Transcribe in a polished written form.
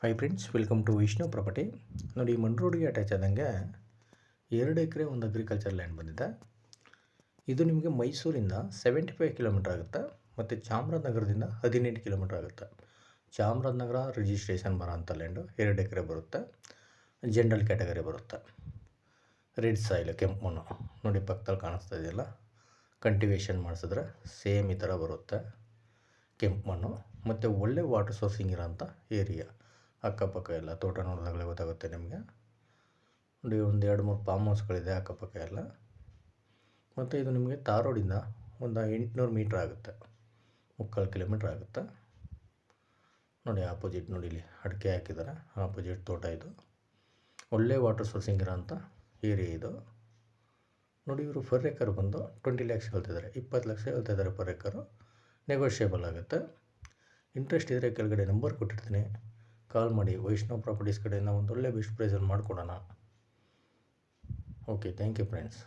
Hi friends, welcome to Vishnu property. ನೋಡಿ, ಮಂಡ್ ರೋಡ್ಗೆ ಅಟ್ಯಾಚ್ ಆದಂಗೆ 2 ಎಕರೆ ಒಂದು ಅಗ್ರಿಕಲ್ಚರ್ ಲ್ಯಾಂಡ್ ಬಂದಿದೆ. ಇದು ನಿಮಗೆ ಮೈಸೂರಿಂದ 75 ಕಿಲೋಮೀಟರ್ ಆಗುತ್ತೆ ಮತ್ತು ಚಾಮರಾಜನಗರದಿಂದ 18 ಕಿಲೋಮೀಟರ್ ಆಗುತ್ತೆ. ಚಾಮರಾಜನಗರ ರಿಜಿಸ್ಟ್ರೇಷನ್ ಬರೋ ಅಂಥ ಲ್ಯಾಂಡು 2 ಎಕರೆ ಬರುತ್ತೆ. ಜನರಲ್ ಕ್ಯಾಟಗರಿ ಬರುತ್ತೆ. ರೆಡ್ ಸಾಯಿಲ್, ಕೆಂಪು ಮಣ್ಣು ನೋಡಿ ಪಕ್ಕದಲ್ಲಿ ಕಾಣಿಸ್ತಾ ಇದೆಯಲ್ಲ. ಕಲ್ಟಿವೇಷನ್ ಮಾಡಿಸಿದ್ರೆ ಸೇಮ್ ಈ ಥರ ಬರುತ್ತೆ. ಕೆಂಪು ಮಣ್ಣು ಮತ್ತು ಒಳ್ಳೆ ವಾಟರ್ ಸೋರ್ಸಿಂಗ್ ಇರೋಂಥ ಏರಿಯಾ. ಅಕ್ಕಪಕ್ಕ ಎಲ್ಲ ತೋಟ ನೋಡಿದಾಗಲೇ ಗೊತ್ತಾಗುತ್ತೆ ನಿಮಗೆ. ನೋಡಿ, ಒಂದು 2-3 ಫಾರ್ಮ್ ಹೌಸ್ಗಳಿದೆ ಅಕ್ಕಪಕ್ಕ ಎಲ್ಲ. ಮತ್ತು ಇದು ನಿಮಗೆ ತಾರ್ ರೋಡಿಂದ ಒಂದು 800 ಮೀಟ್ರ್ ಆಗುತ್ತೆ, 3/4 ಕಿಲೋಮೀಟ್ರ್ ಆಗುತ್ತೆ. ನೋಡಿ ಆಪೋಸಿಟ್ ನೋಡಿ, ಇಲ್ಲಿ ಅಡಿಕೆ ಹಾಕಿದ್ದಾರೆ. ಆಪೋಸಿಟ್ ತೋಟ ಇದು. ಒಳ್ಳೆ ವಾಟರ್ ಸೋರ್ಸಿಂಗ್ ಇರೋಂಥ ಏರಿಯಾ ಇದು. ನೋಡಿ, ಇವರು ಪರ್ ಎಕರ್ ಬಂದು 20 ಲ್ಯಾಕ್ಸ್ ಹೇಳ್ತಿದ್ದಾರೆ. 20 ಲಕ್ಷ ಹೇಳ್ತಿದ್ದಾರೆ ಪರ್ ಎಕರು. ನೆಗೋಷಿಯೇಬಲ್ ಆಗುತ್ತೆ. ಇಂಟ್ರೆಸ್ಟ್ ಇದ್ದರೆ ಕೆಳಗಡೆ ನಂಬರ್ ಕೊಟ್ಟಿರ್ತೀನಿ, ಕಾಲ್ ಮಾಡಿ. ವೈಷ್ಣವ್ ಪ್ರಾಪರ್ಟೀಸ್ ಕಡೆಯಿಂದ ಒಂದು ಒಳ್ಳೆ ಬೆಸ್ಟ್ ಪ್ರೈಸಲ್ಲಿ ಮಾಡಿಕೊಡೋಣ. Okay, thank you friends.